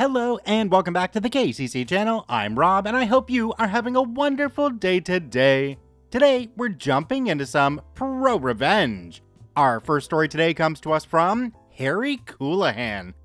Hello and welcome back to the KCC channel. I'm Rob and I hope you are having a wonderful day today. Today, we're jumping into some ProRevenge. Our first story today comes to us from Harry Coolahan.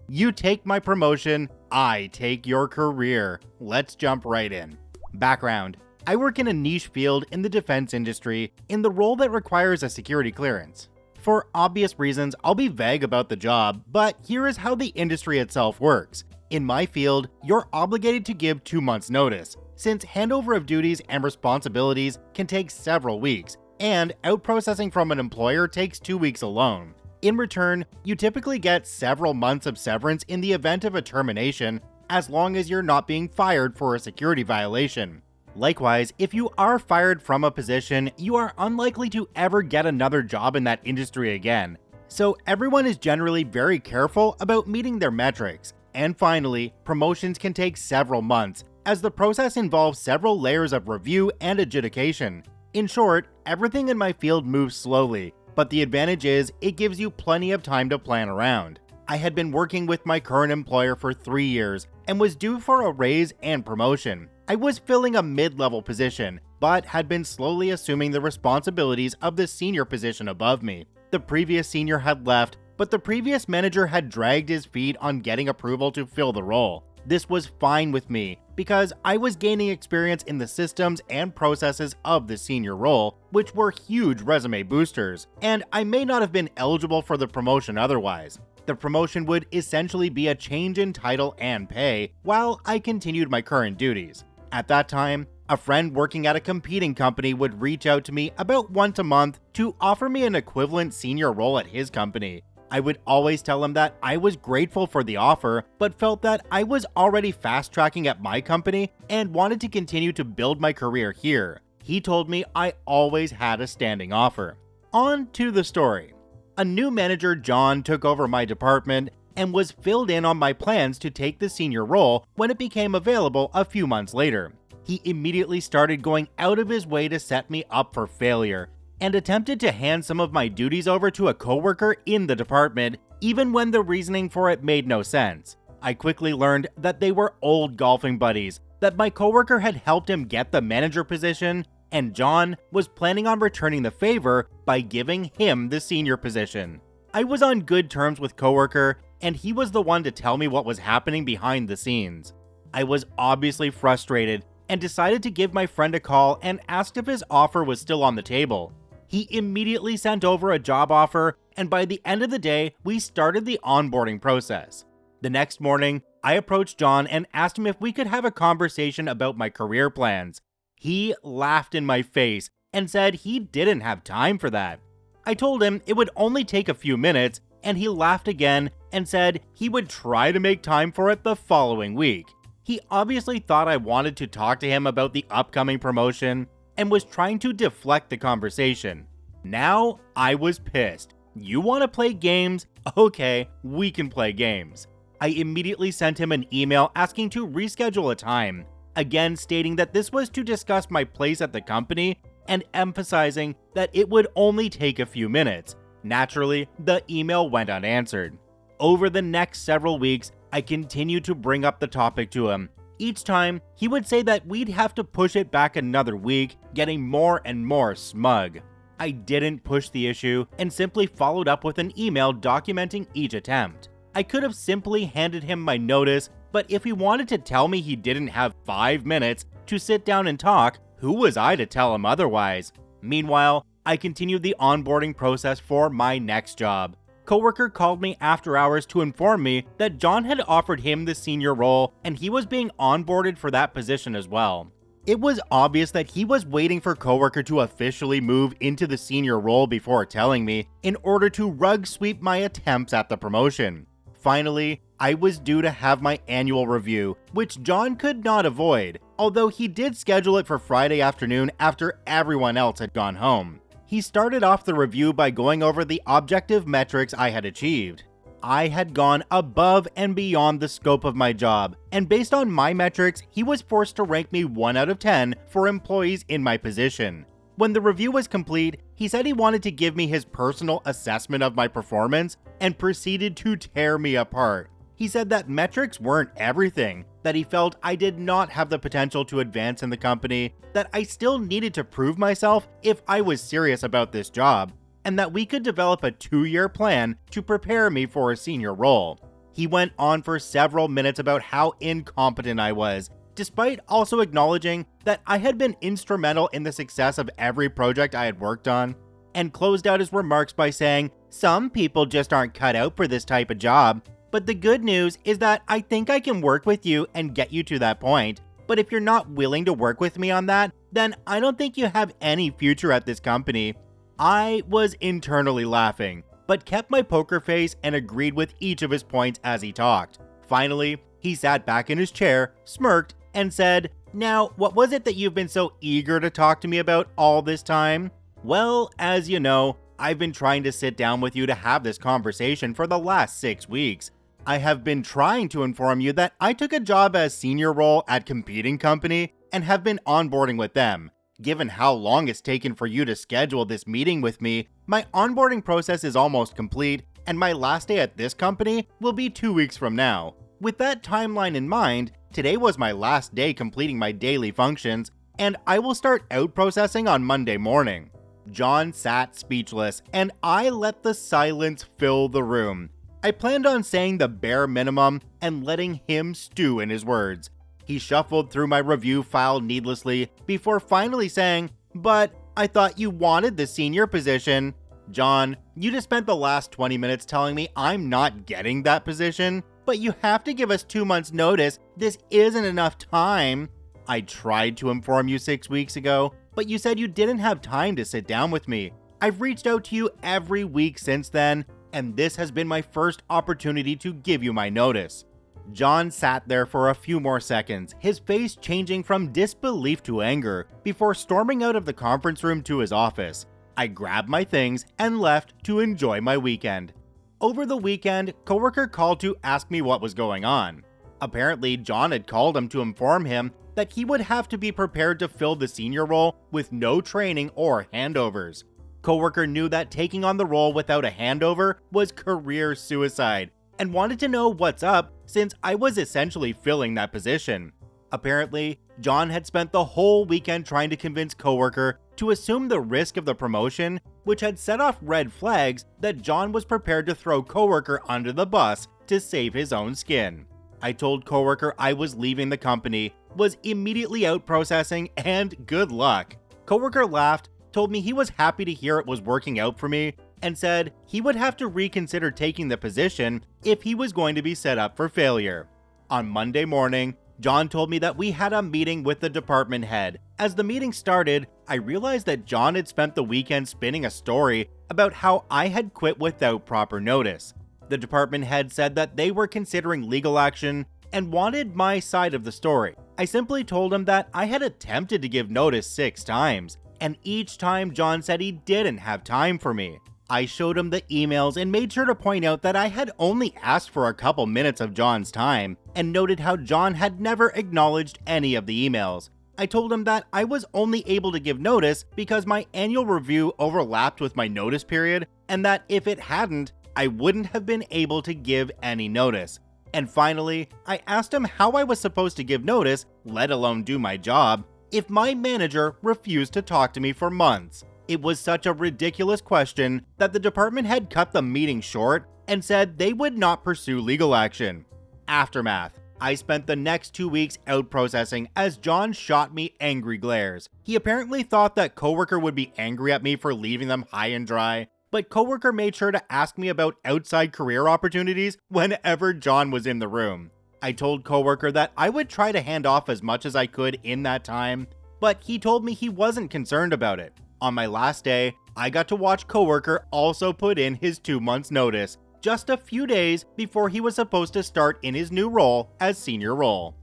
You take my promotion, I take your career. Let's jump right in. Background. I work in a niche field in the defense industry in the role that requires a security clearance. For obvious reasons, I'll be vague about the job, but here is how the industry itself works. In my field, you're obligated to give 2 months' notice, since handover of duties and responsibilities can take several weeks, and out-processing from an employer takes 2 weeks alone. In return, you typically get several months of severance in the event of a termination, as long as you're not being fired for a security violation. Likewise, if you are fired from a position, you are unlikely to ever get another job in that industry again. So everyone is generally very careful about meeting their metrics. And finally, promotions can take several months, as the process involves several layers of review and adjudication. In short, everything in my field moves slowly, but the advantage is it gives you plenty of time to plan around. I had been working with my current employer for 3 years and was due for a raise and promotion. I was filling a mid-level position, but had been slowly assuming the responsibilities of the senior position above me. The previous senior had left, but the previous manager had dragged his feet on getting approval to fill the role. This was fine with me, because I was gaining experience in the systems and processes of the senior role, which were huge resume boosters, and I may not have been eligible for the promotion otherwise. The promotion would essentially be a change in title and pay, while I continued my current duties. At that time, a friend working at a competing company would reach out to me about once a month to offer me an equivalent senior role at his company. I would always tell him that I was grateful for the offer, but felt that I was already fast-tracking at my company and wanted to continue to build my career here. He told me I always had a standing offer. On to the story. A new manager, John, took over my department and was filled in on my plans to take the senior role when it became available a few months later. He immediately started going out of his way to set me up for failure, and attempted to hand some of my duties over to a coworker in the department, even when the reasoning for it made no sense. I quickly learned that they were old golfing buddies, that my coworker had helped him get the manager position, and John was planning on returning the favor by giving him the senior position. I was on good terms with coworker, and he was the one to tell me what was happening behind the scenes. I was obviously frustrated and decided to give my friend a call and asked if his offer was still on the table. He immediately sent over a job offer, and by the end of the day, we started the onboarding process. The next morning, I approached John and asked him if we could have a conversation about my career plans. He laughed in my face and said he didn't have time for that. I told him it would only take a few minutes, and he laughed again and said he would try to make time for it the following week. He obviously thought I wanted to talk to him about the upcoming promotion and was trying to deflect the conversation. Now, I was pissed. You want to play games? Okay, we can play games. I immediately sent him an email asking to reschedule a time, again stating that this was to discuss my place at the company and emphasizing that it would only take a few minutes. Naturally, the email went unanswered. Over the next several weeks, I continued to bring up the topic to him. Each time, he would say that we'd have to push it back another week, getting more and more smug. I didn't push the issue and simply followed up with an email documenting each attempt. I could have simply handed him my notice, but if he wanted to tell me he didn't have 5 minutes to sit down and talk, who was I to tell him otherwise? Meanwhile, I continued the onboarding process for my next job. Coworker called me after hours to inform me that John had offered him the senior role and he was being onboarded for that position as well. It was obvious that he was waiting for coworker to officially move into the senior role before telling me in order to rug sweep my attempts at the promotion. Finally, I was due to have my annual review, which John could not avoid, although he did schedule it for Friday afternoon after everyone else had gone home. He started off the review by going over the objective metrics I had achieved. I had gone above and beyond the scope of my job, and based on my metrics, he was forced to rank me 1 out of 10 for employees in my position. When the review was complete, he said he wanted to give me his personal assessment of my performance and proceeded to tear me apart. He said that metrics weren't everything, that he felt I did not have the potential to advance in the company, that I still needed to prove myself if I was serious about this job, and that we could develop a 2-year plan to prepare me for a senior role. He went on for several minutes about how incompetent I was, despite also acknowledging that I had been instrumental in the success of every project I had worked on, and closed out his remarks by saying, "Some people just aren't cut out for this type of job, but the good news is that I think I can work with you and get you to that point. But if you're not willing to work with me on that, then I don't think you have any future at this company." I was internally laughing, but kept my poker face and agreed with each of his points as he talked. Finally, he sat back in his chair, smirked, and said, "Now, what was it that you've been so eager to talk to me about all this time?" Well, as you know, I've been trying to sit down with you to have this conversation for the last 6 weeks. I have been trying to inform you that I took a job as senior role at competing company and have been onboarding with them. Given how long it's taken for you to schedule this meeting with me, my onboarding process is almost complete, and my last day at this company will be 2 weeks from now. With that timeline in mind, today was my last day completing my daily functions, and I will start out processing on Monday morning. John sat speechless, and I let the silence fill the room. I planned on saying the bare minimum and letting him stew in his words. He shuffled through my review file needlessly before finally saying, "But I thought you wanted the senior position." John, you just spent the last 20 minutes telling me I'm not getting that position, but you have to give us 2 months notice. This isn't enough time. I tried to inform you 6 weeks ago, but you said you didn't have time to sit down with me. I've reached out to you every week since then, and this has been my first opportunity to give you my notice. John sat there for a few more seconds, his face changing from disbelief to anger, before storming out of the conference room to his office. I grabbed my things and left to enjoy my weekend. Over the weekend, coworker called to ask me what was going on. Apparently, John had called him to inform him that he would have to be prepared to fill the senior role with no training or handovers. Coworker knew that taking on the role without a handover was career suicide, and wanted to know what's up since I was essentially filling that position. Apparently, John had spent the whole weekend trying to convince coworker to assume the risk of the promotion, which had set off red flags that John was prepared to throw coworker under the bus to save his own skin. I told coworker I was leaving the company, was immediately out processing, and good luck. Coworker laughed, told me he was happy to hear it was working out for me, and said he would have to reconsider taking the position if he was going to be set up for failure. On Monday morning, John told me that we had a meeting with the department head. As the meeting started, I realized that John had spent the weekend spinning a story about how I had quit without proper notice. The department head said that they were considering legal action and wanted my side of the story. I simply told him that I had attempted to give notice 6 times, and each time John said he didn't have time for me. I showed him the emails and made sure to point out that I had only asked for a couple minutes of John's time, and noted how John had never acknowledged any of the emails. I told him that I was only able to give notice because my annual review overlapped with my notice period, and that if it hadn't, I wouldn't have been able to give any notice. And finally, I asked him how I was supposed to give notice, let alone do my job, if my manager refused to talk to me for months. It was such a ridiculous question that the department head cut the meeting short and said they would not pursue legal action. Aftermath. I spent the next 2 weeks out processing as John shot me angry glares. He apparently thought that coworker would be angry at me for leaving them high and dry, but coworker made sure to ask me about outside career opportunities whenever John was in the room. I told coworker that I would try to hand off as much as I could in that time, but he told me he wasn't concerned about it. On my last day, I got to watch coworker also put in his 2 months notice, just a few days before he was supposed to start in his new role as senior role.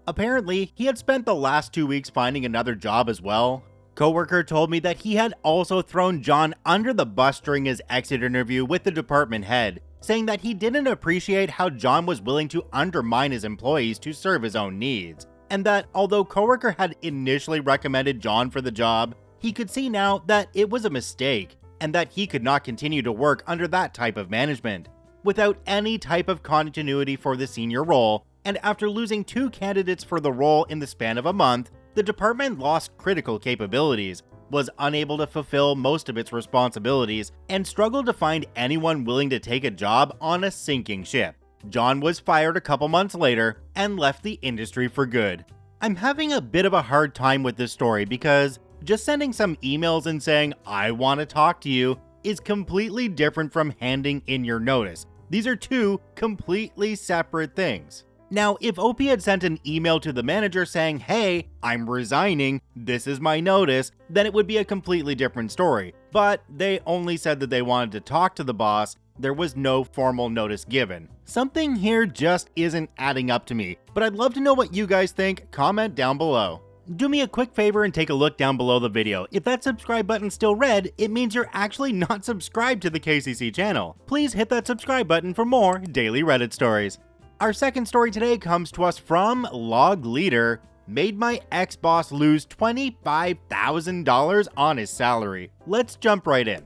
Apparently, he had spent the last 2 weeks finding another job as well. Coworker told me that he had also thrown John under the bus during his exit interview with the department head, saying that he didn't appreciate how John was willing to undermine his employees to serve his own needs, and that although coworker had initially recommended John for the job, he could see now that it was a mistake, and that he could not continue to work under that type of management. without any type of continuity for the senior role, and after losing 2 candidates for the role in the span of a month, the department lost critical capabilities, was unable to fulfill most of its responsibilities, and struggled to find anyone willing to take a job on a sinking ship. John was fired a couple months later and left the industry for good. I'm having a bit of a hard time with this story because just sending some emails and saying, "I want to talk to you," is completely different from handing in your notice. These are 2 completely separate things. Now, if OP had sent an email to the manager saying, "Hey, I'm resigning, this is my notice," then it would be a completely different story. But they only said that they wanted to talk to the boss. There was no formal notice given. Something here just isn't adding up to me, but I'd love to know what you guys think. Comment down below. Do me a quick favor and take a look down below the video. If that subscribe button's still red, it means you're actually not subscribed to the KCC channel. Please hit that subscribe button for more daily Reddit stories. Our second story today comes to us from Log Leader. Made my ex-boss lose $25,000 on his salary. Let's jump right in.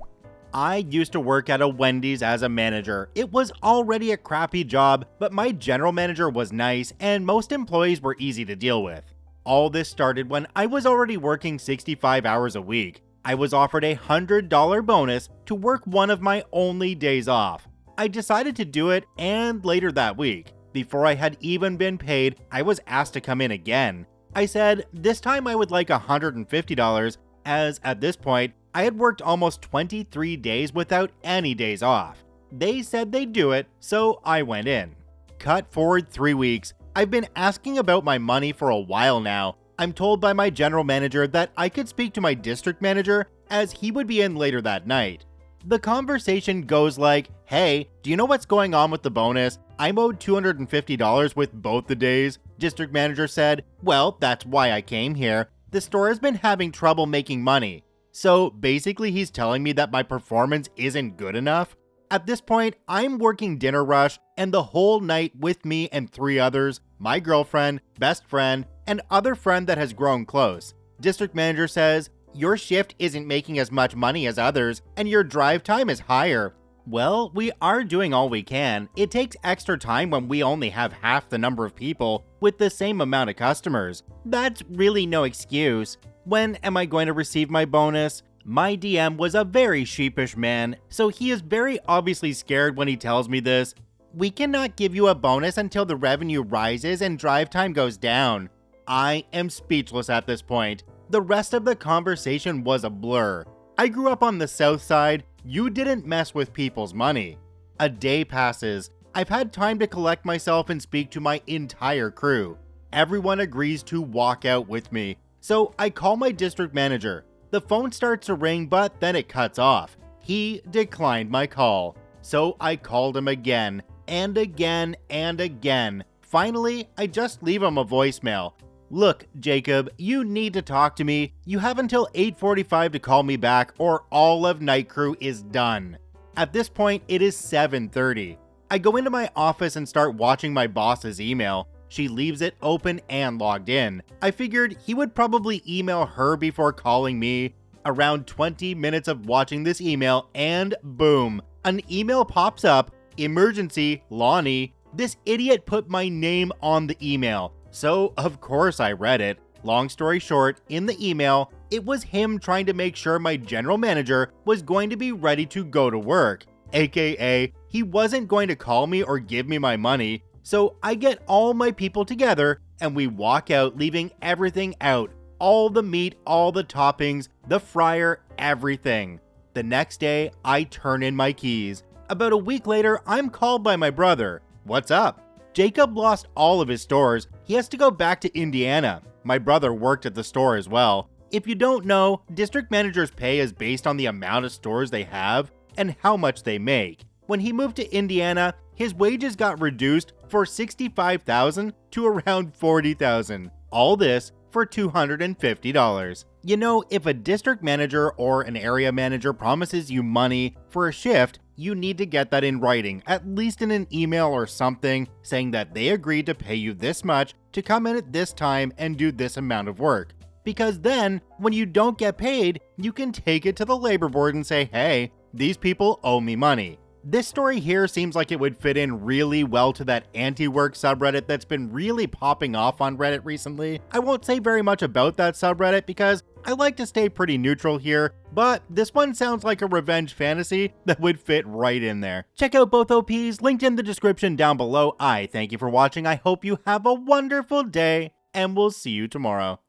I used to work at a Wendy's as a manager. It was already a crappy job, but my general manager was nice and most employees were easy to deal with. All this started when I was already working 65 hours a week. I was offered a $100 bonus to work one of my only days off. I decided to do it, and later that week, before I had even been paid, I was asked to come in again. I said this time I would like $150, as at this point, I had worked almost 23 days without any days off. They said they'd do it, so I went in. Cut forward 3 weeks. I've been asking about my money for a while now. I'm told by my general manager that I could speak to my district manager as he would be in later that night. The conversation goes like, "Hey, do you know what's going on with the bonus? I'm owed $250 with both the days." District manager said, "Well, that's why I came here. The store has been having trouble making money." So basically he's telling me that my performance isn't good enough. At this point, I'm working dinner rush and the whole night with me and 3 others, my girlfriend, best friend, and other friend that has grown close. District manager says, "Your shift isn't making as much money as others and your drive time is higher." Well, we are doing all we can. It takes extra time when we only have half the number of people with the same amount of customers. That's really no excuse. When am I going to receive my bonus? My DM was a very sheepish man, so he is very obviously scared when he tells me this. "We cannot give you a bonus until the revenue rises and drive time goes down." I am speechless at this point. The rest of the conversation was a blur. I grew up on the south side. You didn't mess with people's money. A day passes. I've had time to collect myself and speak to my entire crew. Everyone agrees to walk out with me. So I call my district manager. The phone starts to ring, but then it cuts off. He declined my call. So I called him again, and again, and again. Finally, I just leave him a voicemail. "Look, Jacob, you need to talk to me. You have until 8:45 to call me back or all of night crew is done." At this point, it is 7:30. I go into my office and start watching my boss's email. She leaves it open and logged in. I figured he would probably email her before calling me. Around 20 minutes of watching this email and boom, an email pops up. "Emergency, Lonnie." This idiot put my name on the email. So of course I read it. Long story short, in the email, it was him trying to make sure my general manager was going to be ready to go to work. AKA, he wasn't going to call me or give me my money. So I get all my people together and we walk out, leaving everything out. All the meat, all the toppings, the fryer, everything. The next day, I turn in my keys. About a week later, I'm called by my brother. "What's up?" "Jacob lost all of his stores. He has to go back to Indiana." My brother worked at the store as well. If you don't know, district managers' pay is based on the amount of stores they have and how much they make. When he moved to Indiana, his wages got reduced for $65,000 to around $40,000. All this for $250. You know, if a district manager or an area manager promises you money for a shift, you need to get that in writing, at least in an email or something, saying that they agreed to pay you this much to come in at this time and do this amount of work. Because then, when you don't get paid, you can take it to the labor board and say, "Hey, these people owe me money." This story here seems like it would fit in really well to that anti-work subreddit that's been really popping off on Reddit recently. I won't say very much about that subreddit because I like to stay pretty neutral here, but this one sounds like a revenge fantasy that would fit right in there. Check out both OPs, linked in the description down below. I thank you for watching. I hope you have a wonderful day, and we'll see you tomorrow.